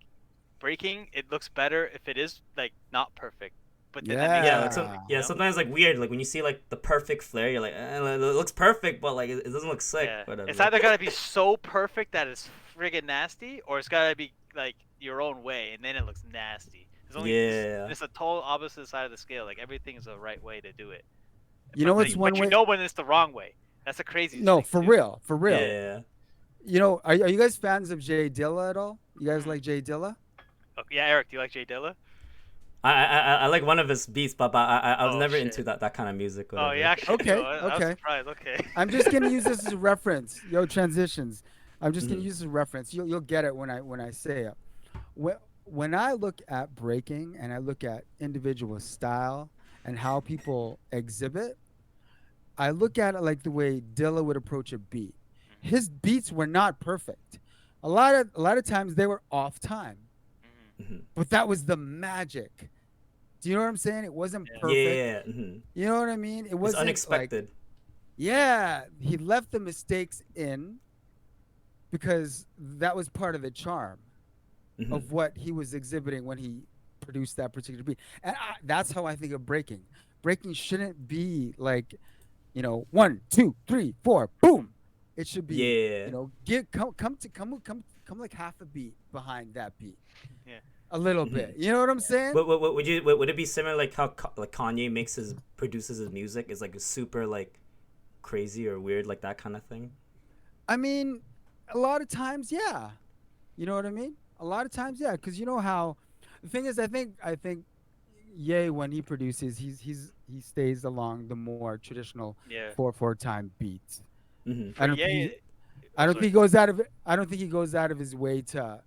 breaking, it looks better if it is like not perfect. But then that makes it Yeah, like perfect, some Yeah. you yeah, know? sometimes like weird. Like when you see like the perfect flare, you're like, it looks perfect, but like it doesn't look sick. Yeah. It's Whatever. either gotta be so perfect that it's friggin' nasty, or it's gotta be like your own way, and then it looks nasty. Yeah. It's a total opposite side of the scale. Like everything is the right way to do it, You know what's but one you way? know when it's the wrong way. That's the craziest No, thing for too. real. For real. Yeah. Are you guys fans of Jay Dilla at all? You guys Hmm. like Jay Dilla? Okay, yeah, Eric, do you like Jay Dilla? I like one of his beats, but I was Oh never shit. into that kind of music, Oh, you whatever. actually do. Okay. I was Okay. surprised. Okay. I'm just gonna use this as a reference. Yo, transitions. I'm just gonna Hmm. use this as a reference. You'll get it when I say it. When I look at breaking and I look at individual style and how people exhibit, I look at it like the way Dilla would approach a beat. His beats were not perfect. A lot of times they were off time, hmm Hmm. but that was the magic. Do you know what I'm saying? It wasn't Yeah. Yeah, perfect. yeah. Hmm. You know what I mean? It It's wasn't like, unexpected. yeah, he left the mistakes in because that was part of the charm Hmm. of what he was exhibiting when he produced that particular beat. And that's how I think of breaking. Breaking shouldn't be like, one, two, three, four, boom. It should be, Yeah. get come like half a beat behind that beat, Yeah. a little Hmm. bit. You know what I'm saying? Would it be similar like how like Kanye makes his produces his music is like super like crazy or weird like that kind of thing? I mean, a lot of times, yeah. You know what I mean? A lot of times, yeah. Because you know how the thing is, I think Ye when he produces, he stays along the more traditional Yeah. 4/4 time beats. Hmm. I For don't think Ye, he, I oh don't think sorry. he goes out of it. I don't think he goes out of his way to,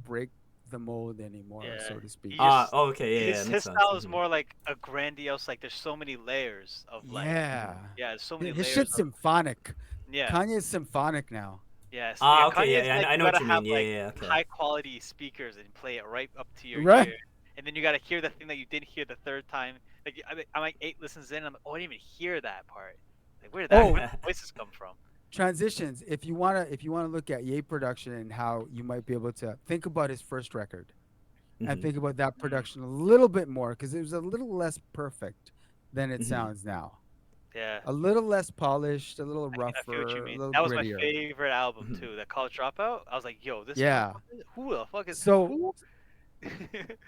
break the mold anymore, Yeah. so to He speak. just Oh, okay, yeah, yeah, his that makes his sense. style is Hmm. more like a grandiose. Like there's so many layers of like Yeah, yeah, there's so many his layers shit's of symphonic. yeah. Kanye's symphonic now. Yes, yeah. Okay, yeah, Kanye's yeah, like I you know what gotta you have mean. Yeah, like yeah, okay. high quality speakers and play it right up to your Right. ear, and then you gotta hear the thing that you didn't hear the third time. Like I'm like 8 listens in, I'm like, oh, I didn't even hear that part. Like where Oh, did the voices come from? transitions. If you wanna look at Ye production and how you might be able to think about his first record and Hmm. think about that Mm, production a little bit more because it was a little less perfect than it Hmm. sounds now. yeah, A little less polished, a little I feel what you rougher, a mean. little That was my grittier. favorite album Hmm. too. That College Dropout. I was like, yo, this Yeah. motherfucker. Who the fuck is So who?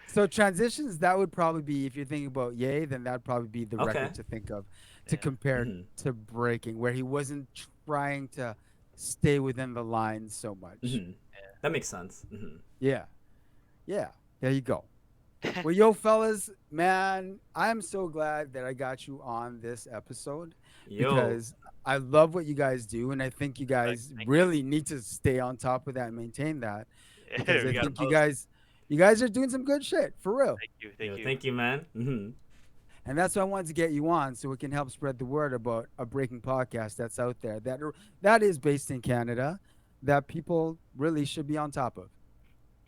so transitions, that would probably be, if you're thinking about Ye, then that'd probably be the Okay. record to think of to Yeah, compare Hmm. to Breaking, where he wasn't trying to stay within the lines so much. Hmm. That makes sense. Hmm. Yeah. Yeah. There you go. Well, yo, fellas, man, I'm so glad that I got you on this episode Yo. because I love what you guys do, and I think you like, guys thank you. really need to stay on top of that and maintain that because We I gotta think you post. guys, you guys are doing some good shit for real. Thank you, thank Yo, you. thank you, man. Hmm. And that's why I wanted to get you on so we can help spread the word about a breaking podcast that's out there that is based in Canada that people really should be on top of.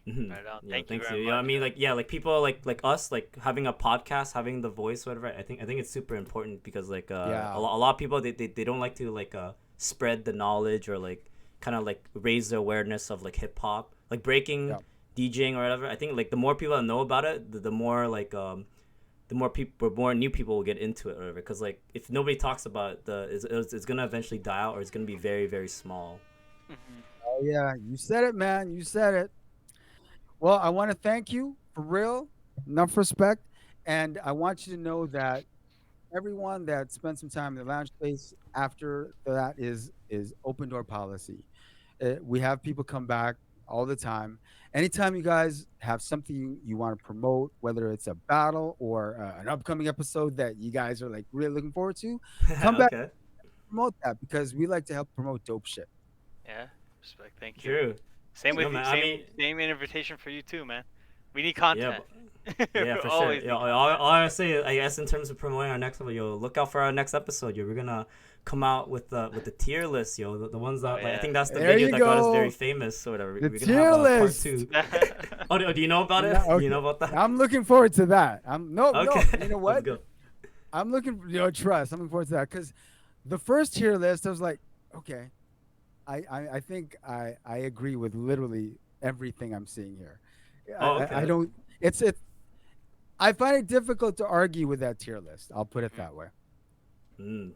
Right on. Yeah, Thank you thanks. very Yeah, I much. mean, like, yeah, like people like us, like having a podcast, having the voice, whatever. I think it's super important because like Yeah. a lot of people they don't like to like spread the knowledge or like kind of like raise the awareness of like hip hop, like breaking, Yeah. DJing or whatever. I think like the more people that know about it, the more like the more people, more new people will get into it or whatever. Because like if nobody talks about it, it's gonna eventually die out or it's gonna be very very small. Mhm. Oh yeah, you said it, man. You said it. Well, I want to thank you for real, enough respect, and I want you to know that everyone that spent some time in the lounge space after that is open door policy. We have people come back all the time. Anytime you guys have something you want to promote, whether it's a battle or an upcoming episode that you guys are like really looking forward to, come back Okay, and promote that because we like to help promote dope shit. Yeah. Respect. Thank you. true. Same No with you. man, I mean, Same invitation for you too, man. We need yeah, content. yeah, We for sure. always Yeah, need all I say, I guess, in terms of promoting our next episode, yo, look out for our next episode. Yo, we're gonna come out with the tier list, yo, the ones that Oh, like, I yeah. think that's the There video you that got us very go. famous or whatever. The We're gonna tier have part list. 2. Oh, do you know about it? No, Do you know about that? I'm looking forward to that. No. Okay, You know let's what? go. I'm looking. Trust. I'm looking forward to that because the first tier list, I was like, okay, I think I agree with literally everything I'm seeing here. Oh, I okay. don't. It's. I find it difficult to argue with that tier list. I'll put it that way. Mm.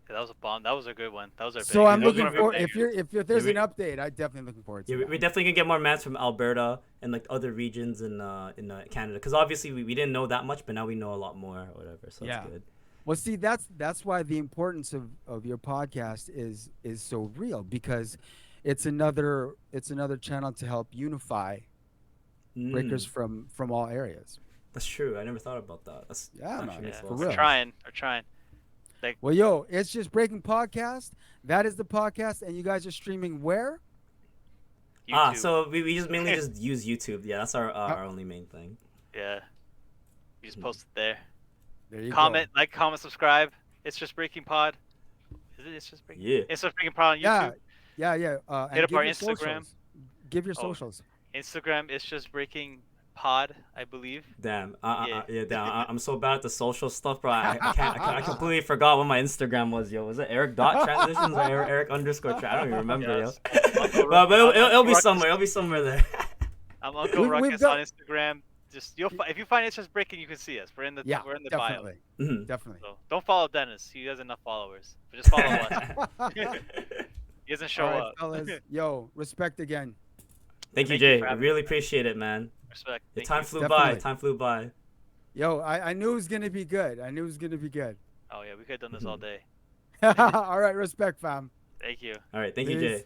Yeah, that was a bomb. That was a good one. That was our So bangers. I'm Those looking were our for if bangers. there's Yeah, an update, I definitely looking forward to Yeah, that. we're definitely gonna get more mans from Alberta and like other regions in Canada because obviously we didn't know that much, but now we know a lot more or whatever. So Yeah. it's good. Well, see, that's why the importance of your podcast is so real because it's another channel to help unify breakers Mm, from all areas. that's true. I never thought about that. That's Yeah, actually man, makes Yeah, a for lot of we're real. sense. trying. We're trying. Like, Well, yo, it's just breaking podcast. That is the podcast, and you guys are streaming where? YouTube. So we just mainly just use YouTube. Yeah, that's Uh, our only main thing. Yeah. You just post it there. There you Comment, like, comment, subscribe. It's just Breaking Pod. Is it? It's just Breaking. Yeah. It's just Breaking Pod on Yeah, YouTube. yeah. And Hit up give our your Instagram. socials. Give your Oh. socials. Instagram. It's just Breaking Pod, I believe. Damn. Yeah. Yeah. Damn. I'm so bad at the social stuff, bro. I completely forgot what my Instagram was, yo. Was it Eric dot transitions or Eric underscore? I don't even remember, Yes. yo. Uncle but it'll be Ruckus. somewhere. It'll be somewhere there. I'm Uncle We've Ruckus got- on Instagram. Just if you find It's Just Breaking, you can see us. We're in the Yeah, bio. definitely, Mhm. definitely. So don't follow Dennis. He has enough followers. But just follow us. He doesn't show All right, up. fellas. Yo, respect again. Thank you, Thank you Jay. for I having really me. appreciate it, man. Respect. The Thank time you. flew Definitely. by. Time flew by. Yo, I knew it was gonna be good. I knew it was gonna be good. Oh yeah, we could have done this all day. All right, respect, fam. Thank you. All right. Thank you, Peace. Jay.